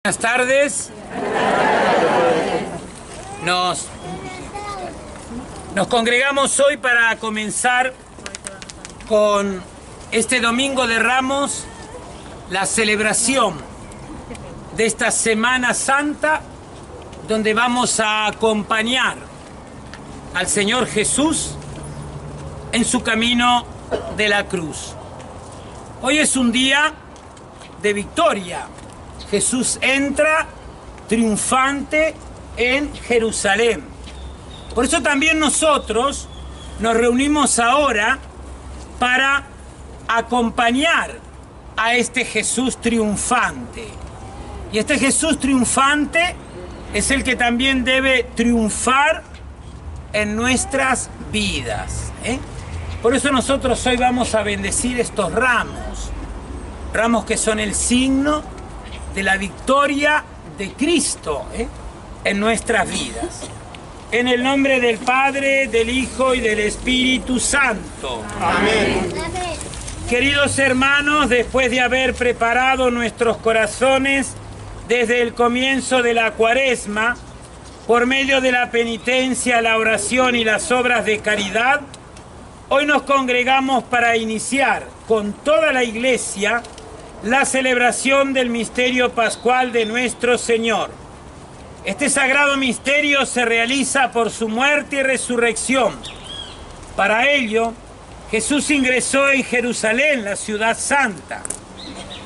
Buenas tardes. Nos congregamos hoy para comenzar con este Domingo de Ramos, la celebración de esta Semana Santa, donde vamos a acompañar al Señor Jesús en su camino de la cruz. Hoy es un día de victoria. Jesús entra triunfante en Jerusalén. Por eso también nosotros nos reunimos ahora para acompañar a este Jesús triunfante. Y este Jesús triunfante es el que también debe triunfar en nuestras vidas, Por eso nosotros hoy vamos a bendecir estos ramos que son el signo de la victoria de Cristo en nuestras vidas. En el nombre del Padre, del Hijo y del Espíritu Santo. Amén. Queridos hermanos, después de haber preparado nuestros corazones desde el comienzo de la Cuaresma, por medio de la penitencia, la oración y las obras de caridad, hoy nos congregamos para iniciar con toda la Iglesia la celebración del misterio pascual de nuestro Señor. Este sagrado misterio se realiza por su muerte y resurrección. Para ello, Jesús ingresó en Jerusalén, la ciudad santa.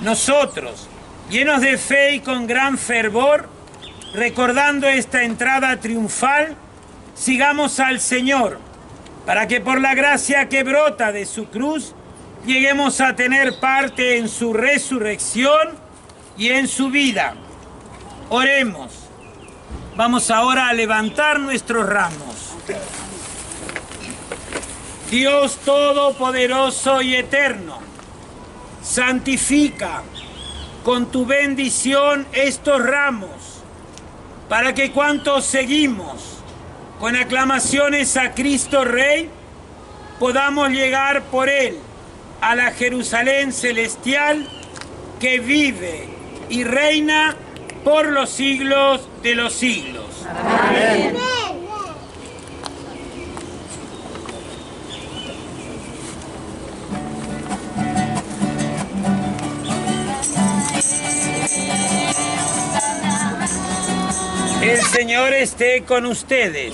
Nosotros, llenos de fe y con gran fervor, recordando esta entrada triunfal, sigamos al Señor, para que por la gracia que brota de su cruz, lleguemos a tener parte en su resurrección y en su vida. Oremos. Vamos ahora a levantar nuestros ramos. Dios Todopoderoso y Eterno, santifica con tu bendición estos ramos, para que cuantos seguimos con aclamaciones a Cristo Rey, podamos llegar por Él a la Jerusalén celestial que vive y reina por los siglos de los siglos. Amén. El Señor esté con ustedes.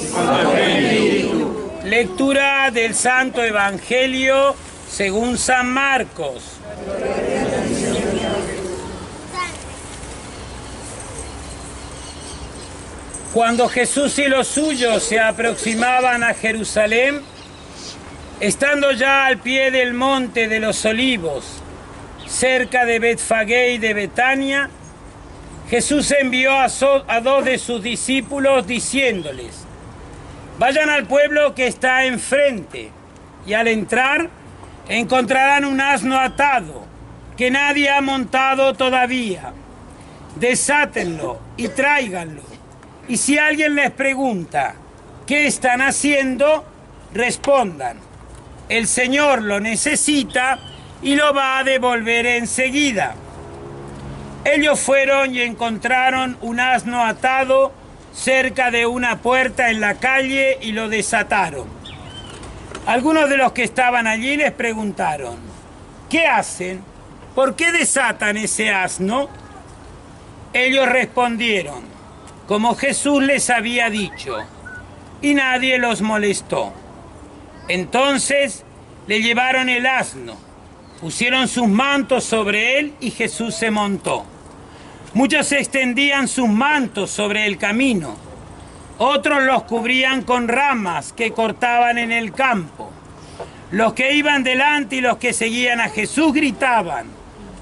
Lectura del Santo Evangelio según San Marcos. Cuando Jesús y los suyos se aproximaban a Jerusalén, estando ya al pie del monte de los Olivos, cerca de Betfagé y de Betania, Jesús envió a dos de sus discípulos diciéndoles: vayan al pueblo que está enfrente, y al entrar encontrarán un asno atado, que nadie ha montado todavía. Desátenlo y tráiganlo. Y si alguien les pregunta ¿qué están haciendo?, respondan: el Señor lo necesita y lo va a devolver enseguida. Ellos fueron y encontraron un asno atado cerca de una puerta en la calle y lo desataron. Algunos de los que estaban allí les preguntaron: ¿qué hacen? ¿Por qué desatan ese asno? Ellos respondieron como Jesús les había dicho, y nadie los molestó. Entonces le llevaron el asno, pusieron sus mantos sobre él y Jesús se montó. Muchos extendían sus mantos sobre el camino, otros los cubrían con ramas que cortaban en el campo. Los que iban delante y los que seguían a Jesús gritaban: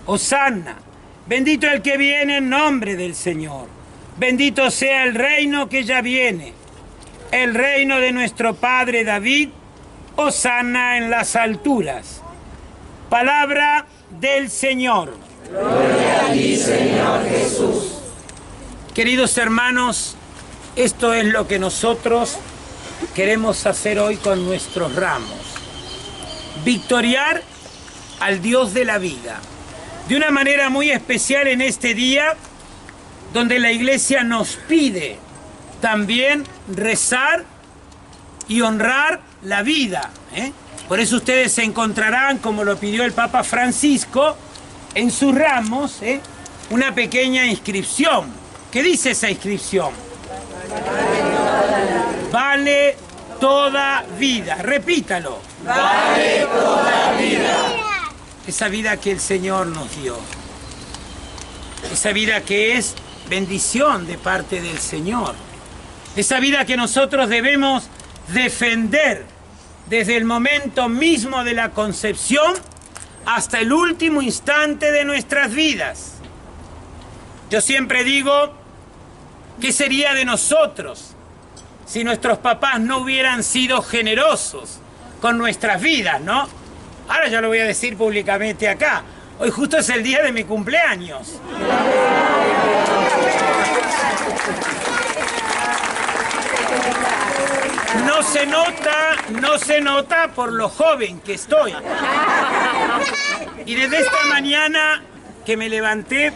Hosanna, bendito el que viene en nombre del Señor. Bendito sea el reino que ya viene, el reino de nuestro padre David. Hosanna en las alturas. Palabra del Señor. Gloria a ti, Señor Jesús. Queridos hermanos, esto es lo que nosotros queremos hacer hoy con nuestros ramos. Victoriar al Dios de la vida. De una manera muy especial en este día, donde la Iglesia nos pide también rezar y honrar la vida. Por eso ustedes se encontrarán, como lo pidió el Papa Francisco, en sus ramos, una pequeña inscripción. ¿Qué dice esa inscripción? Vale toda vida. Repítalo. Vale toda vida. Esa vida que el Señor nos dio. Esa vida que es bendición de parte del Señor. Esa vida que nosotros debemos defender desde el momento mismo de la concepción hasta el último instante de nuestras vidas. Yo siempre digo, ¿qué sería de nosotros si nuestros papás no hubieran sido generosos con nuestras vidas, no? Ahora ya lo voy a decir públicamente acá. Hoy justo es el día de mi cumpleaños. No se nota por lo joven que estoy. Y desde esta mañana que me levanté,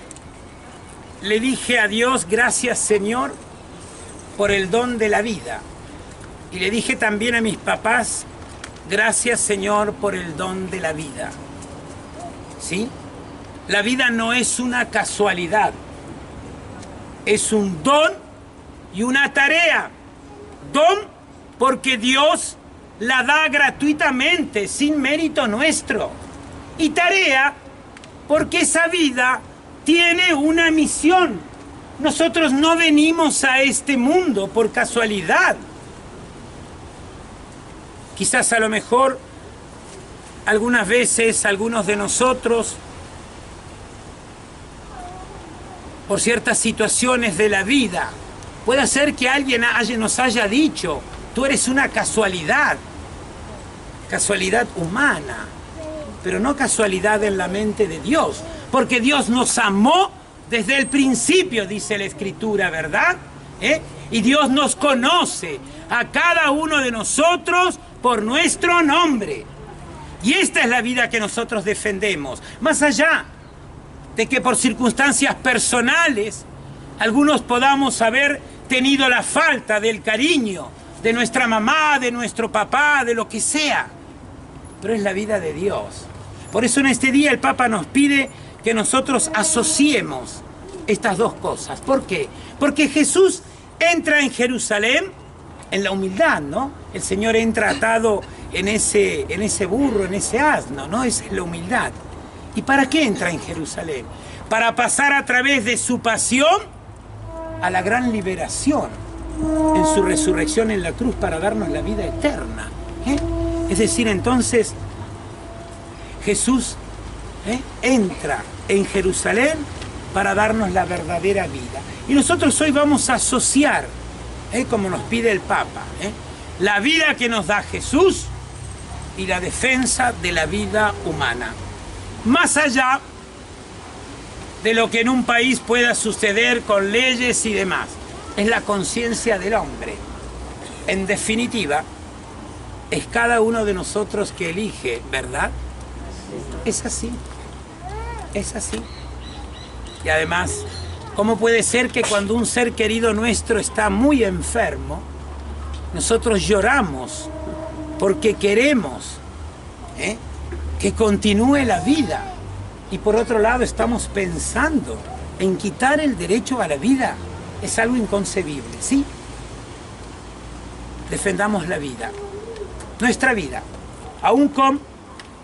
le dije a Dios, gracias Señor, por el don de la vida. Y le dije también a mis papás, gracias Señor por el don de la vida. ¿Sí? La vida no es una casualidad. Es un don y una tarea. Don porque Dios la da gratuitamente, sin mérito nuestro. Y tarea porque esa vida tiene una misión. Nosotros no venimos a este mundo por casualidad. Quizás a lo mejor algunas veces algunos de nosotros, por ciertas situaciones de la vida, puede ser que alguien nos haya dicho, tú eres una casualidad, casualidad humana, pero no casualidad en la mente de Dios, porque Dios nos amó desde el principio, dice la Escritura, ¿verdad? Y Dios nos conoce a cada uno de nosotros por nuestro nombre. Y esta es la vida que nosotros defendemos. Más allá de que por circunstancias personales algunos podamos haber tenido la falta del cariño de nuestra mamá, de nuestro papá, de lo que sea. Pero es la vida de Dios. Por eso en este día el Papa nos pide que nosotros asociemos estas dos cosas. ¿Por qué? Porque Jesús entra en Jerusalén en la humildad, ¿no? El Señor entra atado en ese burro, en ese asno, ¿no? Esa es la humildad. ¿Y para qué entra en Jerusalén? Para pasar a través de su pasión a la gran liberación en su resurrección en la cruz para darnos la vida eterna. Es decir, entonces Jesús entra en Jerusalén para darnos la verdadera vida. Y nosotros hoy vamos a asociar, como nos pide el Papa, la vida que nos da Jesús y la defensa de la vida humana. Más allá de lo que en un país pueda suceder con leyes y demás, es la conciencia del hombre. En definitiva, es cada uno de nosotros que elige, ¿verdad? Es así, es así. Y además, ¿cómo puede ser que cuando un ser querido nuestro está muy enfermo, nosotros lloramos porque queremos que continúe la vida? Y por otro lado estamos pensando en quitar el derecho a la vida. Es algo inconcebible, ¿sí? Defendamos la vida, nuestra vida, aún con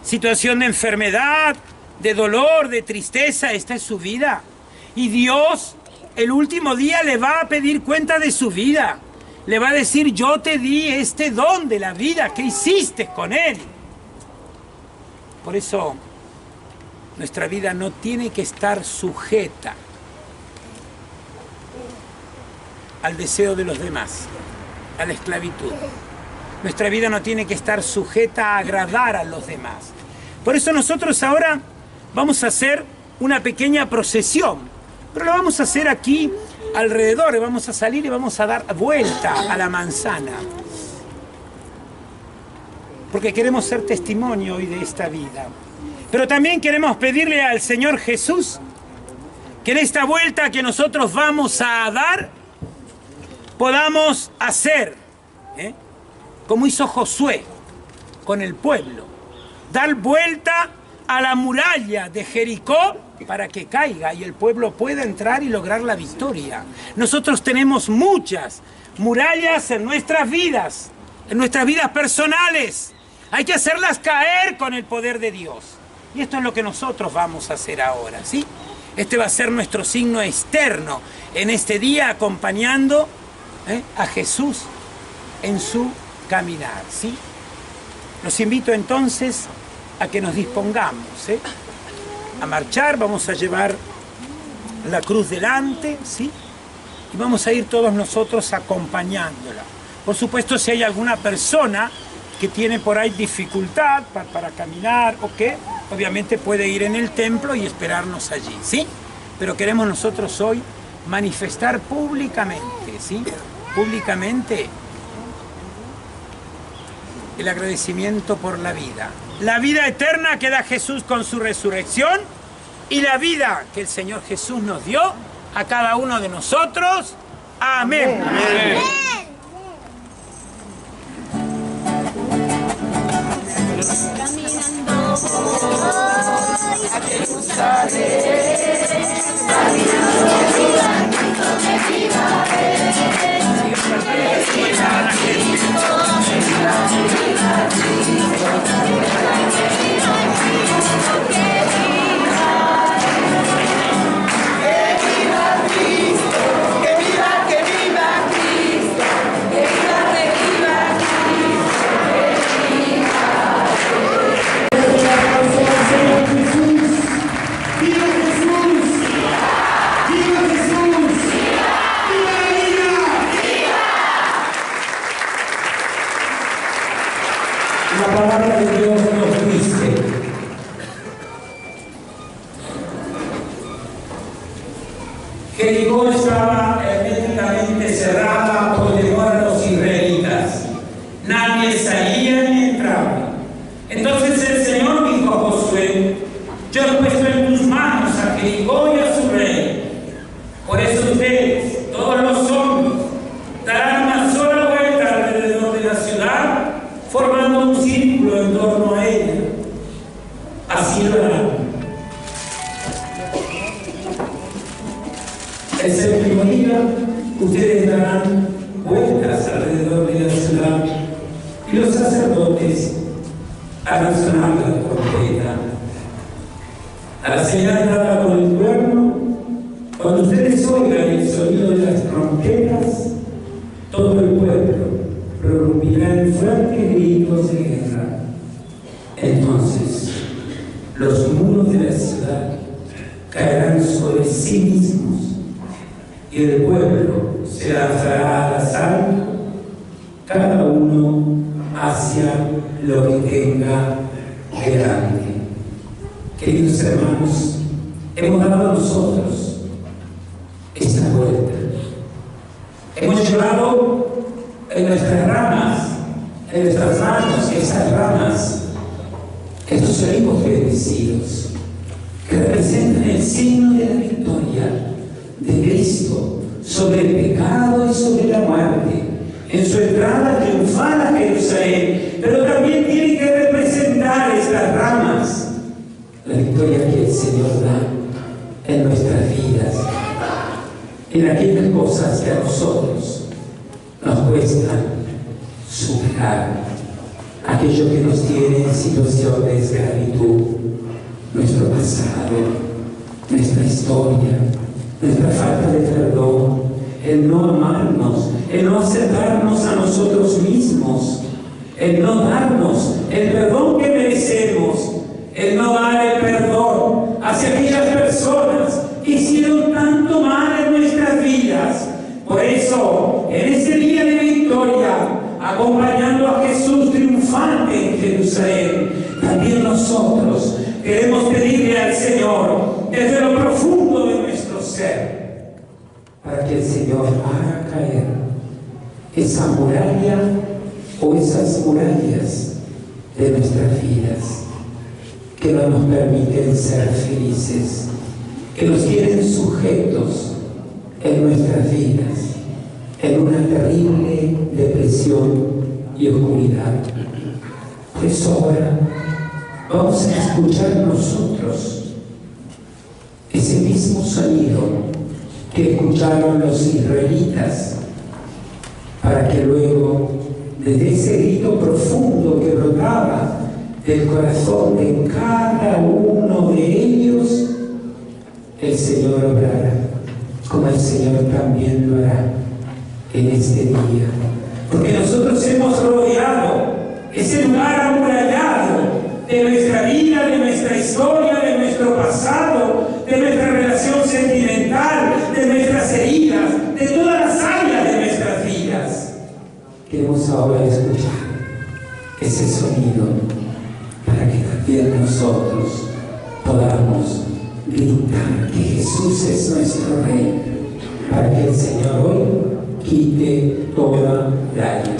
situación de enfermedad, de dolor, de tristeza. Esta es su vida. Y Dios, el último día, le va a pedir cuenta de su vida. Le va a decir, yo te di este don de la vida, ¿qué hiciste con él? Por eso, nuestra vida no tiene que estar sujeta al deseo de los demás, a la esclavitud. Nuestra vida no tiene que estar sujeta a agradar a los demás. Por eso nosotros ahora vamos a hacer una pequeña procesión, pero lo vamos a hacer aquí alrededor, vamos a salir y vamos a dar vuelta a la manzana, porque queremos ser testimonio hoy de esta vida. Pero también queremos pedirle al Señor Jesús que en esta vuelta que nosotros vamos a dar, podamos hacer, como hizo Josué con el pueblo, dar vuelta a la muralla de Jericó para que caiga y el pueblo pueda entrar y lograr la victoria. Nosotros tenemos muchas murallas en nuestras vidas personales. Hay que hacerlas caer con el poder de Dios. Y esto es lo que nosotros vamos a hacer ahora, ¿sí? Este va a ser nuestro signo externo en este día, acompañando a Jesús en su caminar, ¿sí? Los invito entonces a que nos dispongamos, a marchar. Vamos a llevar la cruz delante, ¿sí? Y vamos a ir todos nosotros acompañándola. Por supuesto, si hay alguna persona que tiene por ahí dificultad para caminar o qué, obviamente puede ir en el templo y esperarnos allí, ¿sí? Pero queremos nosotros hoy manifestar públicamente, ¿sí? Públicamente el agradecimiento por la vida eterna que da Jesús con su resurrección y la vida que el Señor Jesús nos dio a cada uno de nosotros. Amén. Amén. Caminando voy a Jerusalén, caminando viva, La palabra de Dios nos dice: Jericó estaba herméticamente cerrada por temor a los israelitas. Nadie salía ni entraba. Entonces el Señor dijo a Josué: yo he puesto en tus manos a Jericó y a su rey. Por eso ustedes, todos los hombres, darán una sola vuelta alrededor de la ciudad, formando un círculo en torno a ella. Así lo harán. El séptimo día, ustedes darán vueltas alrededor de la ciudad y los sacerdotes harán sonar la trompeta. A la señal dada con el cuerno, cuando ustedes oigan el sonido de las trompetas, todo el pueblo prorrumpirá en fuertes gritos de guerra. Entonces, los muros de la ciudad caerán sobre sí mismos y el pueblo se lanzará al asalto, cada uno hacia lo que tenga delante. Queridos hermanos, hemos dado nosotros esta vuelta. Hemos llevado en nuestras ramas, en nuestras manos, esas ramas, estos olivos bendecidos, que representan el signo de la victoria de Cristo sobre el pecado y sobre la muerte, en su entrada triunfal a Jerusalén. Pero también tienen que representar estas ramas la victoria que el Señor da en nuestras vidas, en aquellas cosas que a nosotros nos cuestan superar, aquello que nos tiene en situación de esclavitud, nuestro pasado, nuestra historia, nuestra falta de perdón, el no amarnos, el no aceptarnos a nosotros mismos, el no darnos el perdón que merecemos, el no dar el perdón hacia aquellas personas que hicieron tanto mal en nuestras vidas. Por eso, en este día de victoria, acompañando a Jesús triunfante en Jerusalén, también nosotros queremos pedirle al Señor, desde lo profundo de nuestro ser, para que el Señor haga caer esa muralla o esas murallas de nuestras vidas, que no nos permiten ser felices, que nos tienen sujetos en nuestras vidas, en una terrible depresión y oscuridad. Por eso ahora vamos a escuchar nosotros ese mismo sonido que escucharon los israelitas, para que luego, desde ese grito profundo que brotaba del corazón de cada uno de ellos, el Señor obrará, como el Señor también lo hará en este día. Porque nosotros hemos rodeado ese lugar amurallado de nuestra vida, de nuestra historia, de nuestro pasado, de nuestra relación sentimental, de nuestras heridas, de todas las áreas de nuestras vidas. Queremos ahora escuchar ese sonido para que también nosotros podamos gritar que Jesús es nuestro Rey, para que el Señor hoy quite toda daño.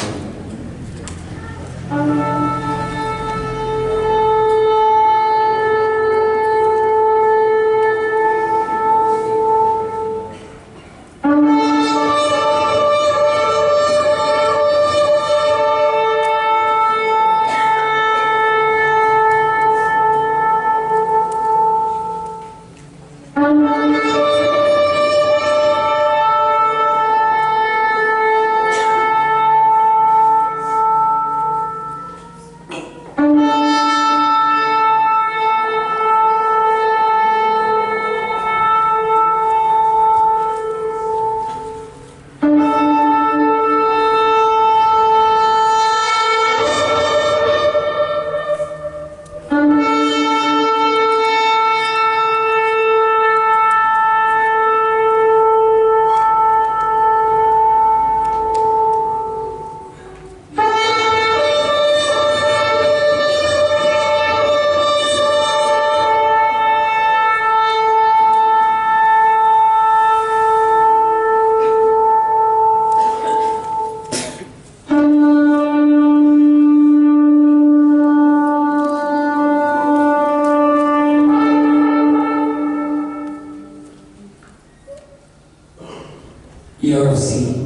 Y ahora sí,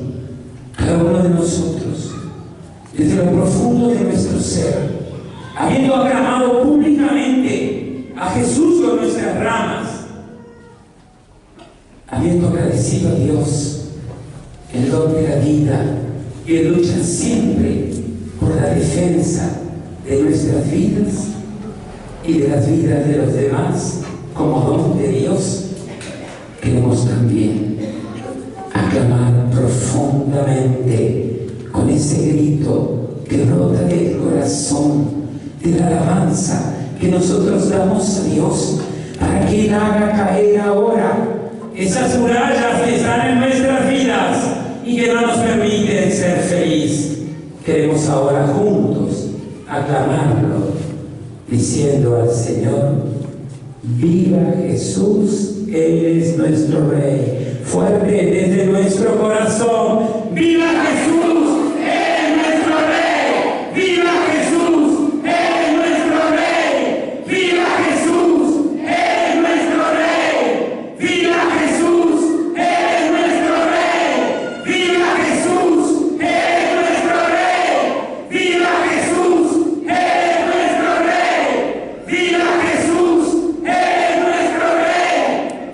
cada uno de nosotros, desde lo profundo de nuestro ser, habiendo aclamado públicamente a Jesús con nuestras ramas, habiendo agradecido a Dios el don de la vida y de luchar siempre por la defensa de nuestras vidas y de las vidas de los demás como don de Dios, queremos también aclamar profundamente con ese grito que brota del corazón, de la alabanza que nosotros damos a Dios, para que Él haga caer ahora esas murallas que están en nuestras vidas y que no nos permiten ser felices. Queremos ahora juntos aclamarlo, diciendo al Señor: viva Jesús, Él es nuestro Rey. Fuerte desde nuestro corazón: ¡viva Jesús! ¡Él es nuestro Rey! ¡Viva Jesús! ¡Él es nuestro Rey! ¡Viva Jesús! ¡Él es nuestro Rey! ¡Viva Jesús! ¡Él es nuestro Rey! ¡Viva Jesús! ¡Él es nuestro Rey! ¡Viva Jesús! ¡Él es nuestro Rey! ¡Viva Jesús! ¡Él es nuestro Rey!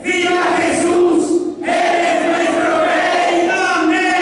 ¡Viva Jesús! ¡Él es nuestro Rey! ¡Amén!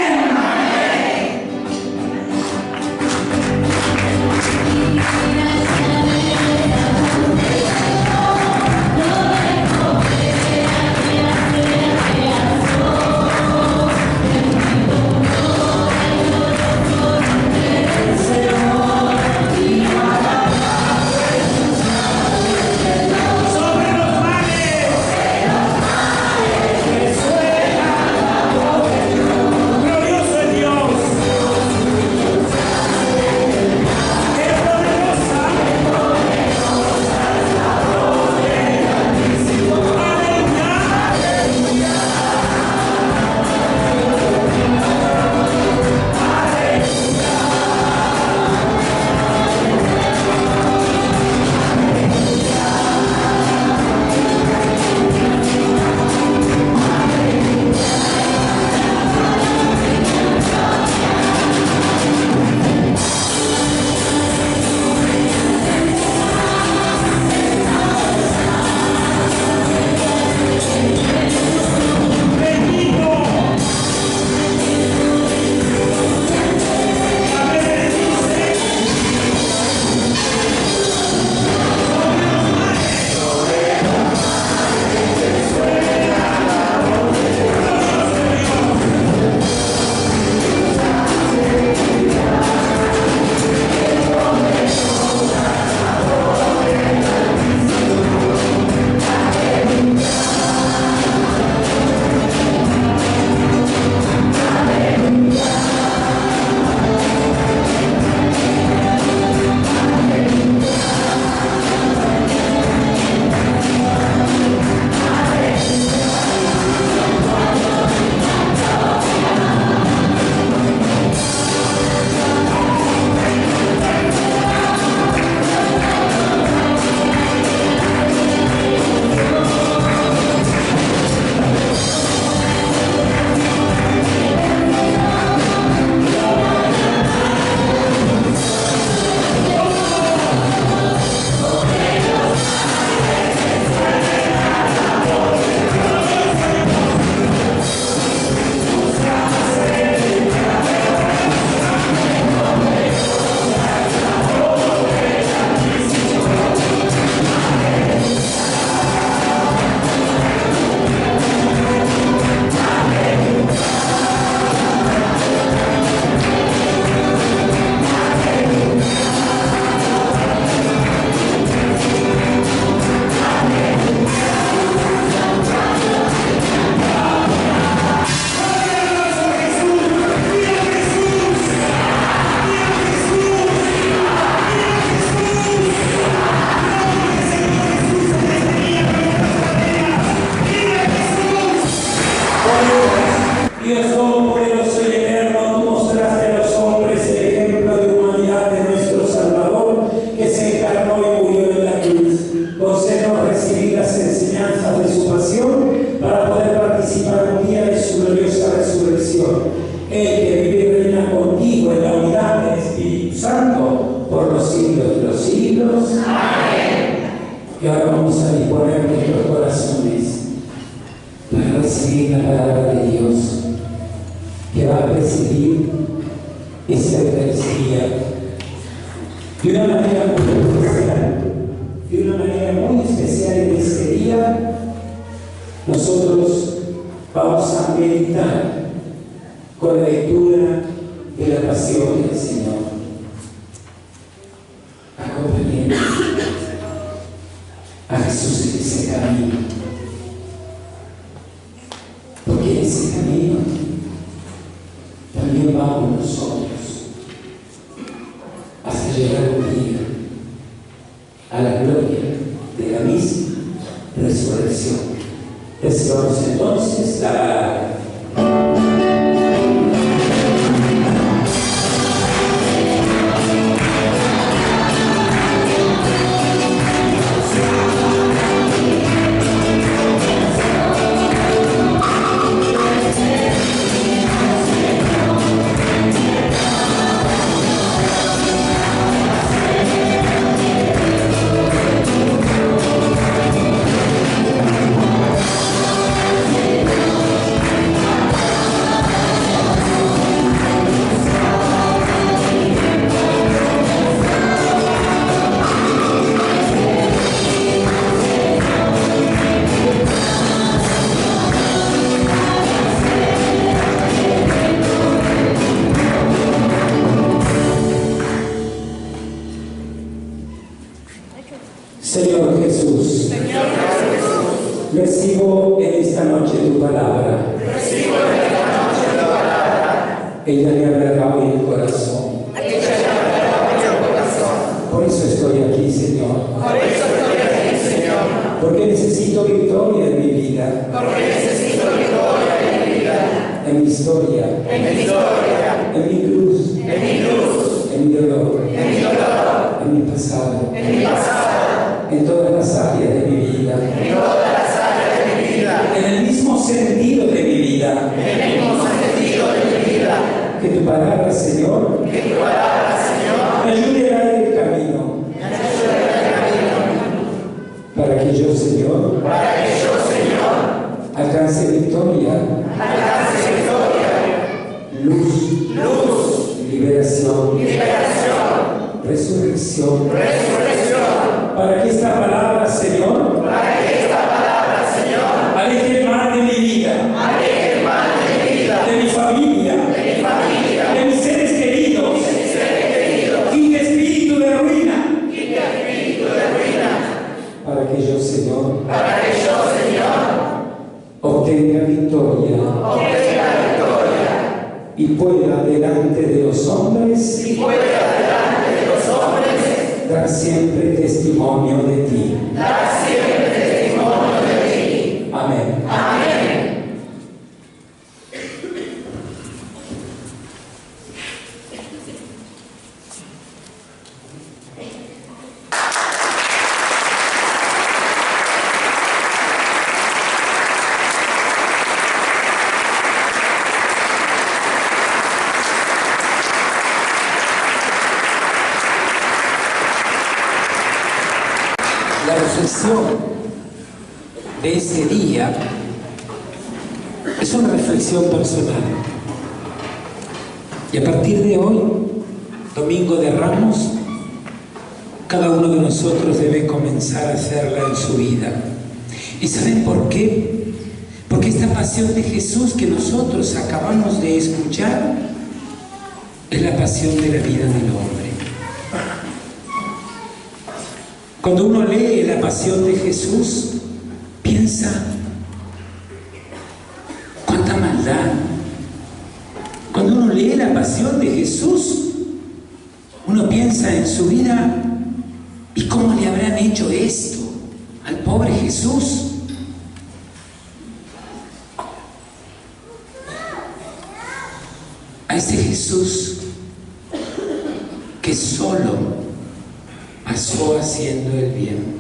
Dios todopoderoso y eterno, tú mostraste a los hombres el ejemplo de humanidad de nuestro Salvador, que se encarnó y murió en la cruz. Concédenos recibir las enseñanzas de su pasión para poder participar un día de su gloriosa resurrección. Él que vive y reina contigo en la unidad del Espíritu Santo por los siglos de los siglos. Amén. Y ahora vamos a disponer nuestros corazones para recibir la palabra de Dios, que va a presidir esta Eucaristía de una manera muy especial. De una manera muy especial en este día, nosotros vamos a meditar con la lectura de la pasión del Señor. Acompañemos a Jesús en ese camino, porque en ese camino también vamos nosotros hasta llegar un día a la gloria de la misma resurrección. Recibamos entonces la palabra. Señor Jesús, recibo en esta noche tu palabra. Ella me hablará hoy en el corazón. Por eso estoy aquí, Señor. Porque necesito victoria en mi vida. En mi historia. En mi cruz. En mi dolor. En mi pasado. En todas las áreas de mi vida. En el mismo sentido de mi vida. Que tu palabra, Señor, me ayude a dar el camino. Para que yo, Señor, alcance victoria. Luz. Liberación. Resurrección. Para que esta palabra, Señor, aleje el mal de mi vida, de mi familia, de mis seres queridos, quite espíritu de ruina, para que yo, Señor, obtenga victoria y pueda delante de los hombres dar siempre testimonio de ti. Amén. La reflexión de ese día es una reflexión personal. Y a partir de hoy, Domingo de Ramos, cada uno de nosotros debe comenzar a hacerla en su vida. ¿Y saben por qué? Porque esta pasión de Jesús que nosotros acabamos de escuchar es la pasión de la vida del hombre. Cuando uno lee la pasión de Jesús, piensa cuánta maldad. Cuando uno lee la pasión de Jesús, uno piensa en su vida y cómo le habrán hecho esto al pobre Jesús. a este Jesús que solo pasó haciendo el bien.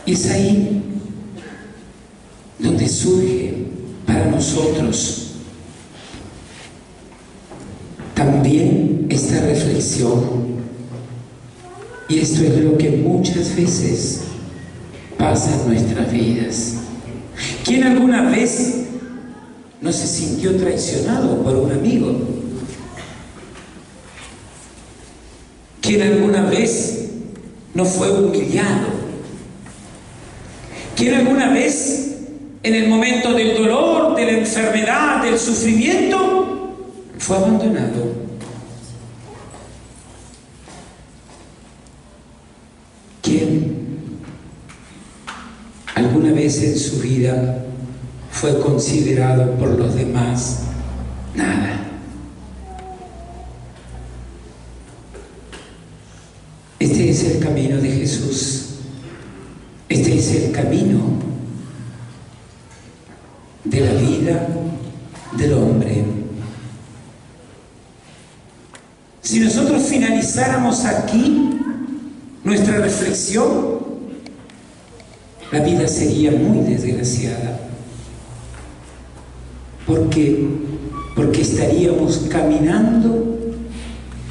Y es ahí donde surge para nosotros también esta reflexión. Y esto es lo que muchas veces pasa en nuestras vidas. ¿Quién alguna vez no se sintió traicionado por un amigo? ¿Quién alguna vez no fue humillado? ¿Quién alguna vez en el momento del dolor, de la enfermedad, del sufrimiento, fue abandonado? ¿Quién alguna vez en su vida fue considerado por los demás nada? Este es el camino de Jesús. Este es el camino de la vida del hombre. Si nosotros finalizáramos aquí nuestra reflexión, la vida sería muy desgraciada. Porque estaríamos caminando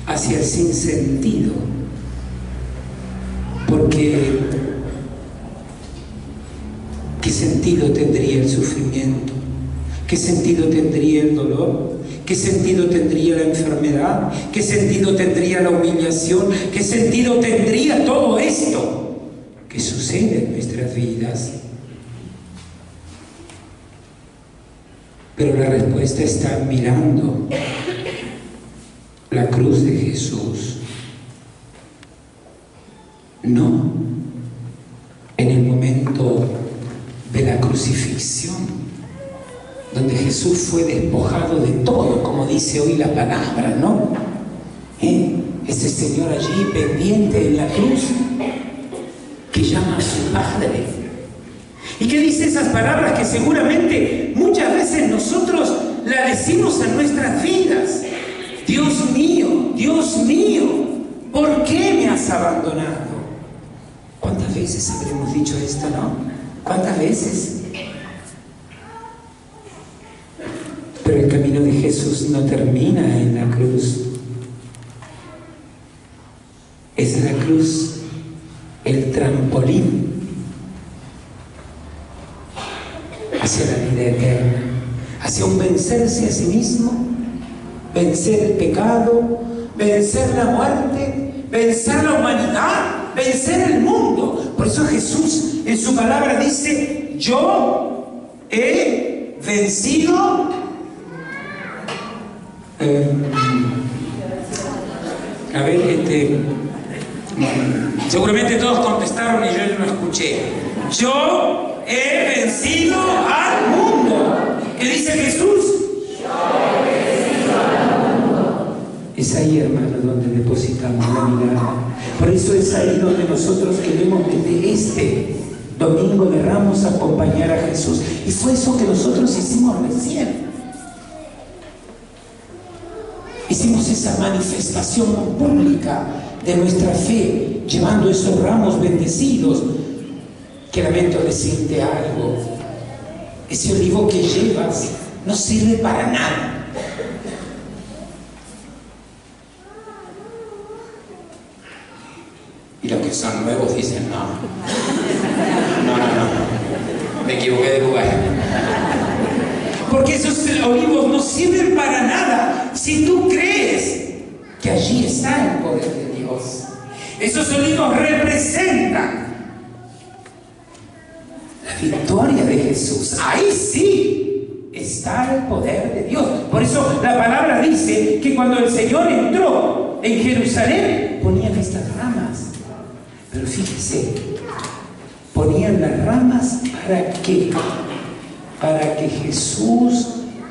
hacia el sinsentido. Porque ¿qué sentido tendría el sufrimiento? ¿Qué sentido tendría el dolor? ¿Qué sentido tendría la enfermedad? ¿Qué sentido tendría la humillación? ¿Qué sentido tendría todo esto que sucede en nuestras vidas? Pero la respuesta está mirando la cruz de Jesús. No en el momento de la crucifixión, donde Jesús fue despojado de todo, como dice hoy la palabra, ¿no? Ese Señor allí pendiente en la cruz, que llama a su Padre, y que dice esas palabras que seguramente muchas veces nosotros las decimos en nuestras vidas: Dios mío, ¿por qué me has abandonado? ¿Cuántas veces habremos dicho esto, no? ¿Cuántas veces? Pero el camino de Jesús no termina en la cruz. Es la cruz el trampolín hacia la vida eterna, hacia un vencerse a sí mismo, vencer el pecado, vencer la muerte, vencer la humanidad, vencer el mundo. Por eso Jesús en su palabra dice: yo he vencido seguramente todos contestaron y yo no escuché. Yo he vencido al mundo. ¿Qué dice Jesús? Yo he vencido al mundo. Es ahí, hermano, donde depositamos la mirada. Por eso es ahí donde nosotros queremos desde este Domingo de Ramos acompañar a Jesús. Y fue eso que nosotros hicimos recién. Hicimos esa manifestación pública de nuestra fe, llevando esos ramos bendecidos. Que lamento decirte algo: ese olivo que llevas no sirve para nada. Y los que son nuevos dicen: no, me equivoqué de lugar. Porque esos olivos no sirven para nada si tú crees que allí está el poder de Dios. Esos olivos representan la victoria de Jesús. Ahí sí está el poder de Dios. Por eso la palabra dice que cuando el Señor entró en Jerusalén, ponían estas ramas. Pero fíjese, ponían las ramas ¿para qué? Para que Jesús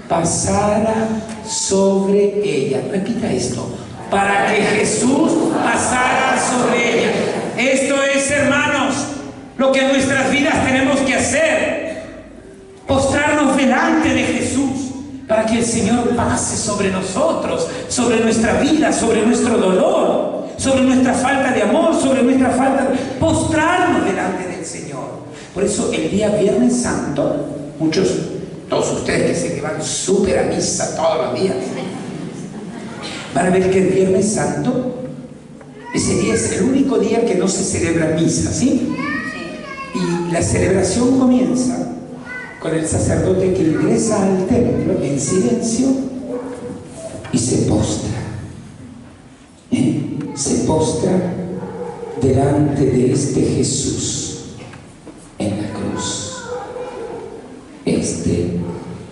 pasara sobre ella. Repita esto: para que Jesús pasara sobre ella. Esto es, hermanos, lo que en nuestras vidas tenemos que hacer: postrarnos delante de Jesús para que el Señor pase sobre nosotros, sobre nuestra vida, sobre nuestro dolor, sobre nuestra falta de amor, sobre nuestra falta de postrarnos delante del Señor. Por eso el día Viernes Santo, todos ustedes que van súper a misa todos los días, van a ver que el Viernes Santo, ese día es el único día que no se celebra misa, ¿sí? Y la celebración comienza con el sacerdote que ingresa al templo en silencio y se postra. Se postra delante de este Jesús en la cruz. Este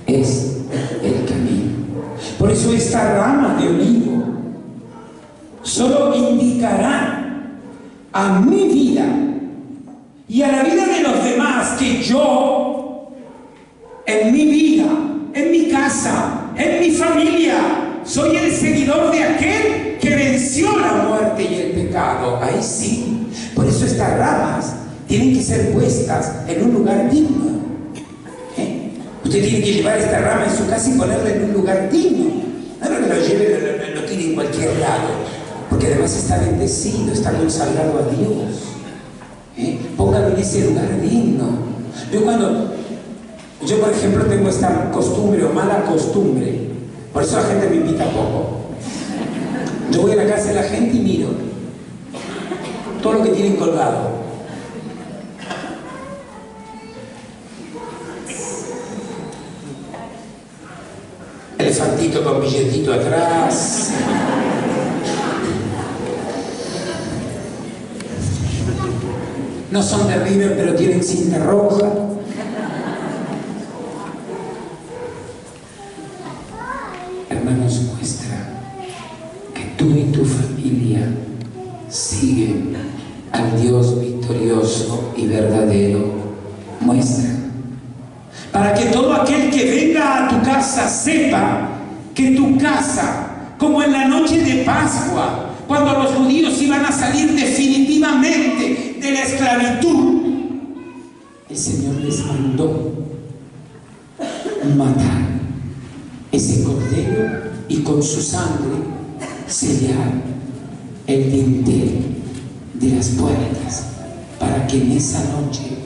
es el camino. Por eso esta rama de olivo solo indicará a mi vida y a la vida de los demás que yo, en mi vida, en mi casa, en mi familia, soy el seguidor de aquel que venció la muerte y el pecado. Ahí sí. Por eso estas ramas tienen que ser puestas en un lugar digno. Usted tiene que llevar esta rama en su casa y ponerla en un lugar digno. No es que lo lleve, lo tire en cualquier lado, porque además está bendecido, está consagrado a Dios. Póngalo en ese lugar digno. Yo por ejemplo tengo esta costumbre o mala costumbre, por eso la gente me invita poco. Yo voy a la casa de la gente y miro todo lo que tienen colgado. Elefantito con billetito atrás. No son de River, pero tienen cinta roja. Hermanos, muestra que tú y tu familia siguen al Dios victorioso y verdadero. Muestra. Para que todo aquel que venga a tu casa sepa que tu casa, como en la noche de Pascua, cuando los judíos iban a salir definitivamente de la esclavitud, el Señor les mandó matar ese cordero y con su sangre sellar el dintel de las puertas, para que en esa noche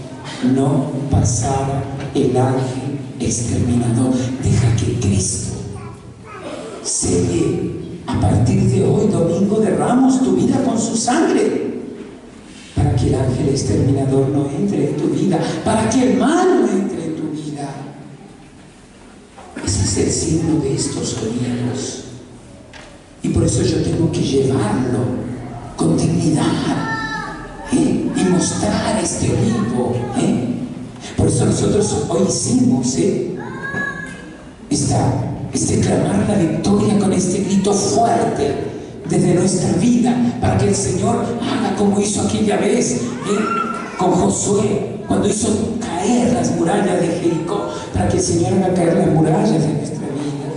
no pasara el ángel exterminador. Deja que Cristo selle a partir de hoy, Domingo de Ramos, tu vida con su sangre, para que el ángel exterminador no entre en tu vida, para que el mal no entre en tu vida. Ese es el signo de estos olivos. Y por eso yo tengo que llevarlo con dignidad, y mostrar este olivo. Por eso nosotros hoy hicimos clamar la victoria con este grito fuerte desde nuestra vida, para que el Señor haga como hizo aquella vez con Josué, cuando hizo caer las murallas de Jericó, para que el Señor haga caer las murallas de nuestra vida.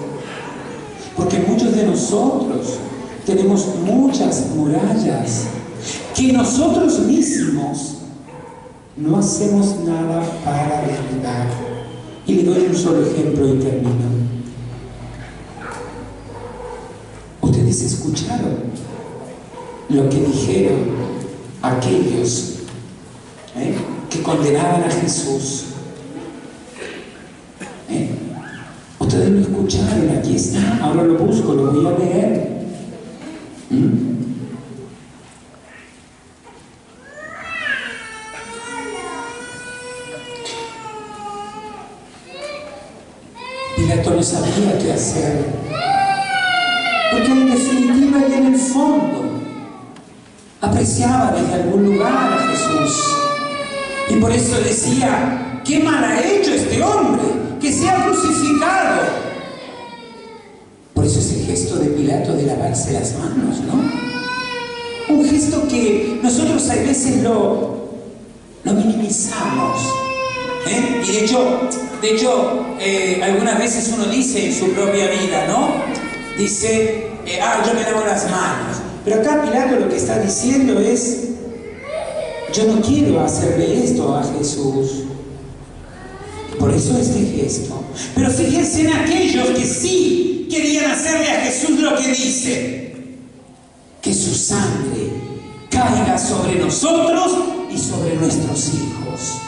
Porque muchos de nosotros tenemos muchas murallas que nosotros mismos no hacemos nada para derribar. Y le doy un solo ejemplo y termino. Ustedes escucharon lo que dijeron aquellos que condenaban a Jesús. Ustedes lo escucharon, aquí está, ahora lo busco, lo voy a leer. Pilato no sabía qué hacer, porque en definitiva y en el fondo apreciaba desde algún lugar a Jesús, y por eso decía: ¿qué mal ha hecho este hombre? ¡Que sea crucificado! Por eso ese gesto de Pilato de lavarse las manos, ¿no? Un gesto que nosotros a veces lo minimizamos. Y de hecho, algunas veces uno dice en su propia vida, ¿no? Dice, yo me lavo las manos. Pero acá Pilato lo que está diciendo es: yo no quiero hacerle esto a Jesús. Por Por eso este gesto. Pero fíjense en aquellos que sí querían hacerle a Jesús lo que dice: que su sangre caiga sobre nosotros y sobre nuestros hijos.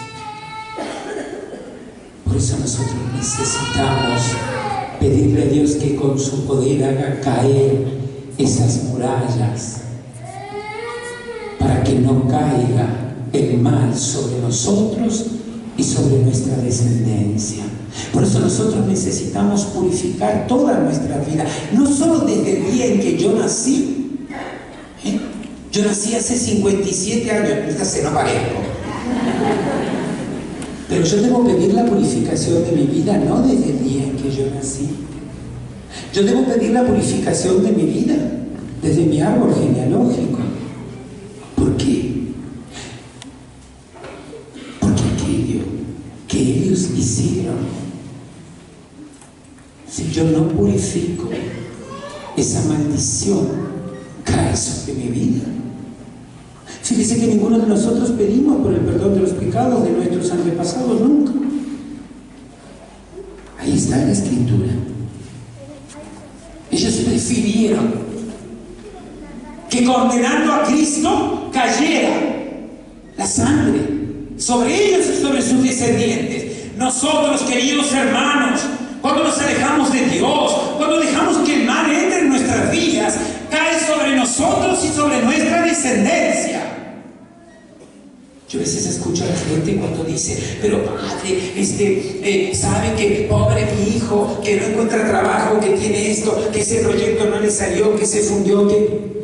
Por eso nosotros necesitamos pedirle a Dios que con su poder haga caer esas murallas, para que no caiga el mal sobre nosotros y sobre nuestra descendencia. Por eso nosotros necesitamos purificar toda nuestra vida, no solo desde el día en que yo nací. Yo nací hace 57 años, fíjate, no parezco. Pero yo debo pedir la purificación de mi vida no desde el día en que yo nací. Yo debo pedir la purificación de mi vida desde mi árbol genealógico. ¿Por qué? Porque aquello que ellos hicieron, si yo no purifico, esa maldición cae sobre mi vida. Fíjese que ninguno de nosotros pedimos por el perdón de los pecados de nuestros antepasados, nunca. Ahí está en la Escritura. Ellos prefirieron que condenando a Cristo cayera la sangre sobre ellos y sobre sus descendientes. Nosotros, queridos hermanos, cuando nos alejamos de Dios, cuando dejamos que el mal entre en nuestras vidas, cae sobre nosotros y sobre nuestra descendencia. Yo a veces escucho a la gente cuando dice: pero padre, sabe que pobre mi hijo, que no encuentra trabajo, que tiene esto, que ese proyecto no le salió, que se fundió, que...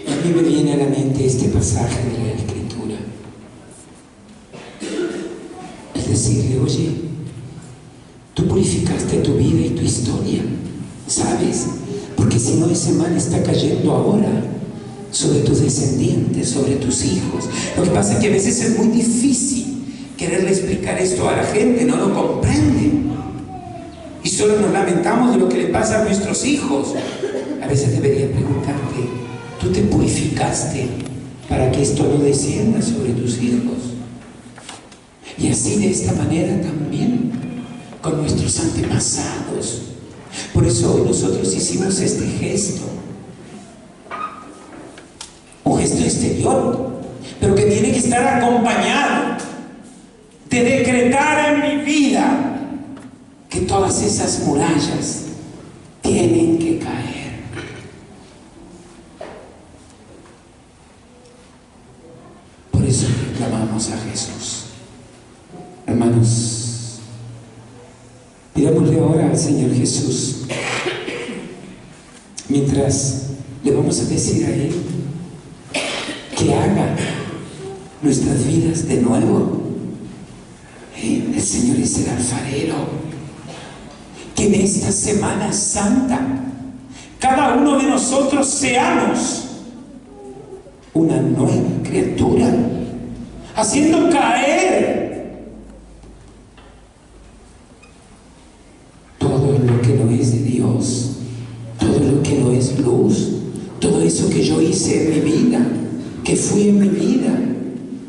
A mí me viene a la mente este pasaje de la Escritura. Es decirle: oye, tú purificaste tu vida y tu historia, ¿sabes? Porque si no, ese mal está cayendo ahora sobre tus descendientes, sobre tus hijos. Lo que pasa es que a veces es muy difícil quererle explicar esto a la gente, no lo comprende. Y solo nos lamentamos de lo que le pasa a nuestros hijos. A veces deberías preguntarte: ¿tú te purificaste para que esto no descienda sobre tus hijos? Y así, de esta manera también con nuestros antepasados. Por eso hoy nosotros hicimos este gesto. Un gesto exterior, pero que tiene que estar acompañado de decretar en mi vida que todas esas murallas tienen que caer. Por eso reclamamos a Jesús. Hermanos, pidámosle ahora al Señor Jesús, mientras le vamos a decir a Él que haga nuestras vidas de nuevo. El Señor es el alfarero. Que en esta Semana Santa cada uno de nosotros seamos una nueva criatura, haciendo caer todo lo que no es de Dios, todo lo que no es luz, todo eso que yo hice en mi vida, que fui en mi vida,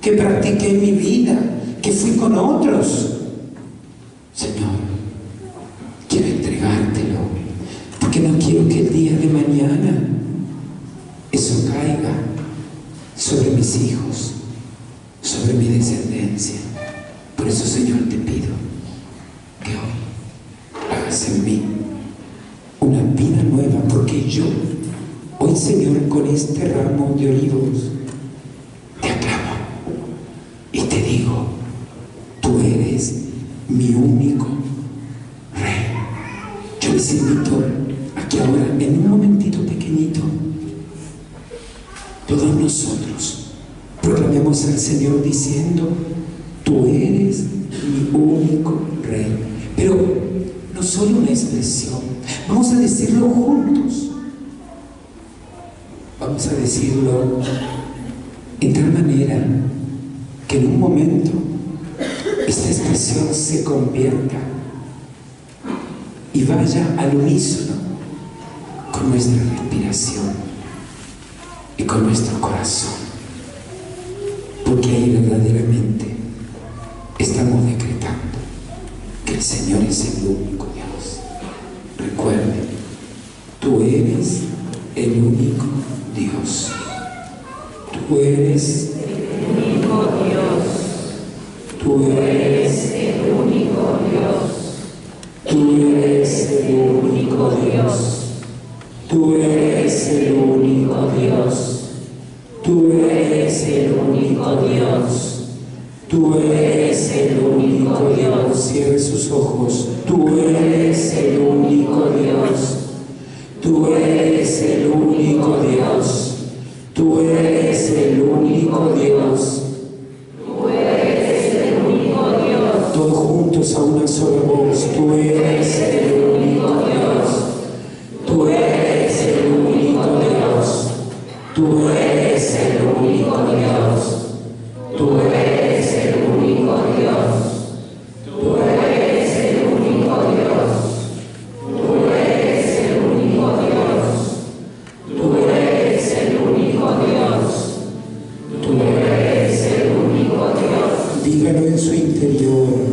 que practiqué en mi vida, que fui con otros. Señor, quiero entregártelo, porque no quiero que el día de mañana eso caiga sobre mis hijos, sobre mi descendencia. Por eso, Señor, te pido que hoy hagas en mí una vida nueva, porque yo hoy, Señor, con este ramo de olivos te aclamo y te digo: tú eres mi único Rey. Yo les invito a que ahora, en un momentito pequeñito, todos nosotros proclamemos al Señor diciendo: tú eres mi único Rey. Pero no solo una expresión, vamos a decirlo juntos. Vamos a decirlo en tal manera que en un momento esta expresión se convierta y vaya al unísono con nuestra respiración y con nuestro corazón, porque ahí verdaderamente estamos decretando que el Señor es el único Dios. Recuerde, tú eres el único Dios. Tú eres el único Dios. Tú eres el único Dios. Tú eres el único Dios. Tú eres el único Dios. Tú eres el único Dios. Tú eres el único Dios. Cierre sus ojos. Tú eres el único Dios. Tú eres el único Dios. Tú eres el único Dios. Tú eres el único Dios. Todos juntos a una sola voz. Tú eres el único Dios. Tú eres el único Dios. Tú eres el único Dios. Tú eres el único Dios. Tú eres el único Dios. Tú eres el único Dios. Tú eres el único Dios. Tú eres el único Dios. Dígalo en su interior.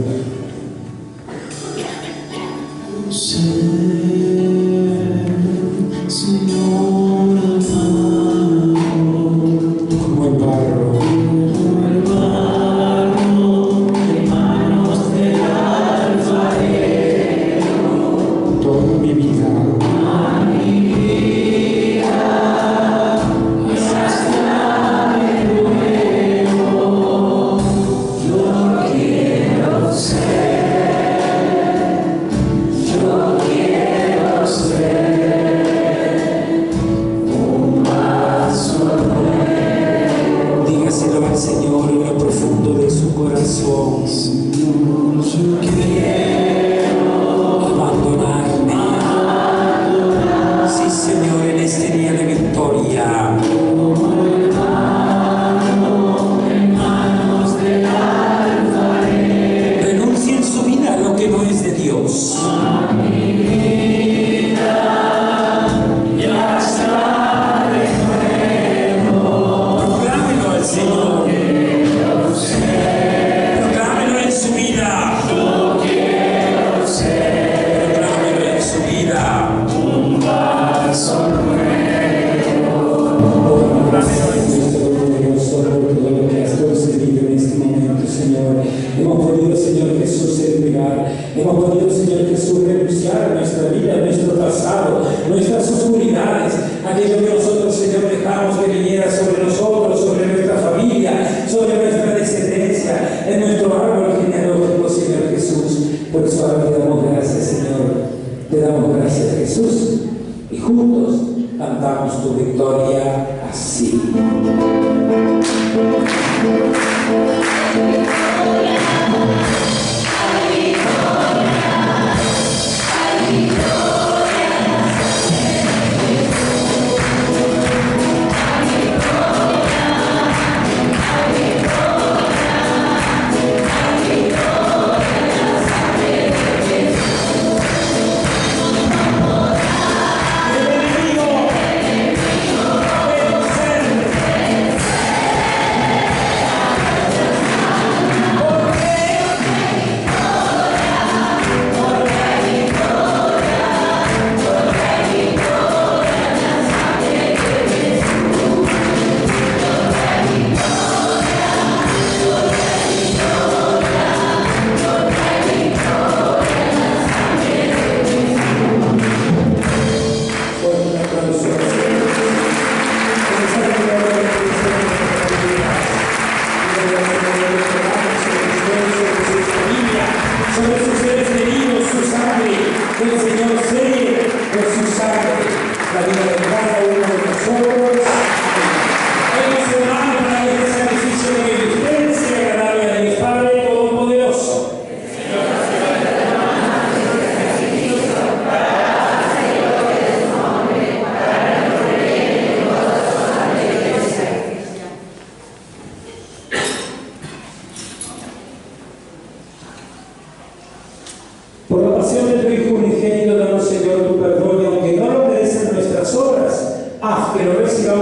Pero recibamos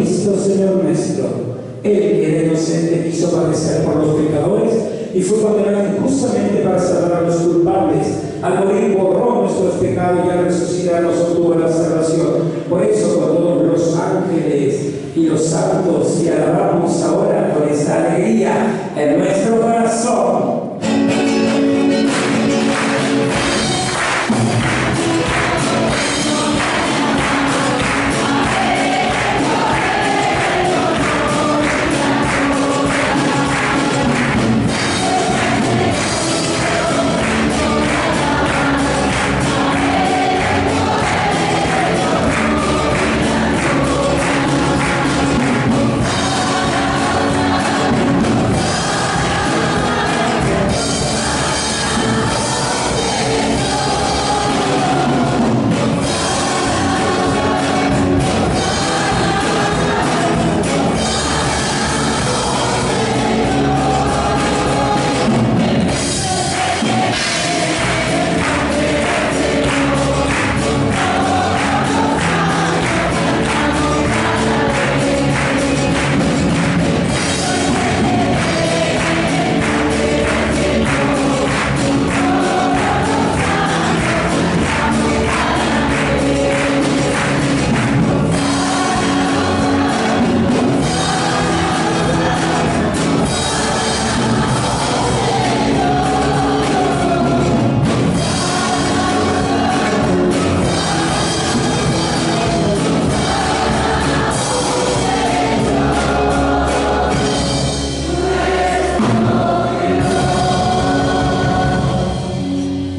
Cristo, Señor nuestro. Él, que era inocente, quiso padecer por los pecadores y fue condenado injustamente para salvar a los culpables. Al morir borró nuestros pecados y al resucitar nos obtuvo la salvación. Por eso con todos los ángeles y los santos te alabamos ahora con esta alegría en nuestro corazón.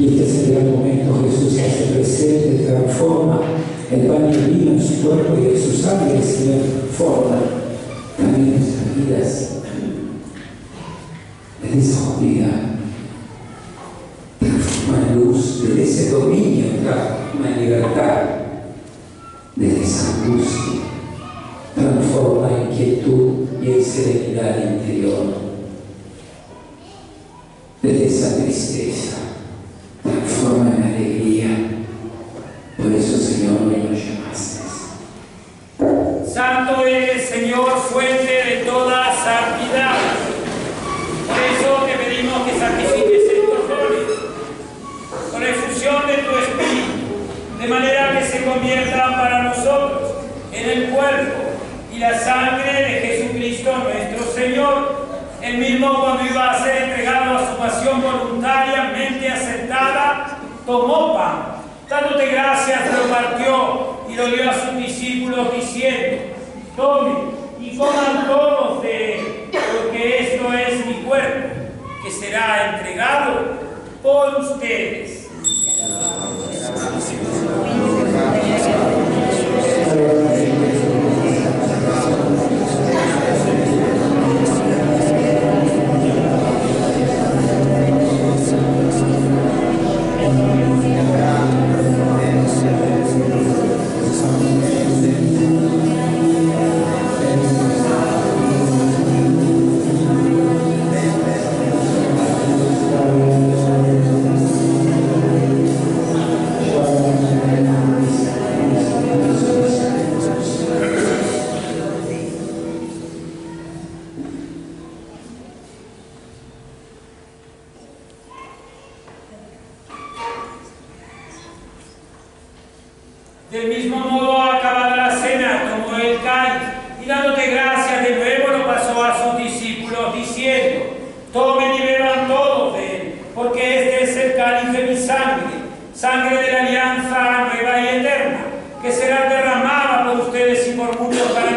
Y este es el gran momento. Jesús se hace presente, transforma el pan y el vino en su cuerpo y en su sangre. El Señor transforma también nuestras vidas. Desde esa oscuridad transforma en luz, desde ese dominio transforma en libertad, desde esa angustia transforma en quietud y en serenidad interior, desde esa tristeza transforma en alegría. Por eso, Señor, hoy nos llamaste. Santo eres, Señor, fuente de toda santidad. Por eso te pedimos que santifiques estos dones con la efusión de tu Espíritu, de manera que se conviertan para nosotros en el cuerpo y la sangre de Jesucristo nuestro Señor. El mismo, cuando iba a ser entregado a su pasión voluntariamente aceptada, tomó pan, dándote gracias, lo partió y lo dio a sus discípulos diciendo: tomen y coman todos de él, porque esto es mi cuerpo, que será entregado por ustedes. Del mismo modo, acabada la cena, tomó el cáliz y dándote gracias de nuevo lo pasó a sus discípulos diciendo: tomen y beban todos de él, porque este es el cáliz de mi sangre, sangre de la alianza nueva y eterna, que será derramada por ustedes y por muchos para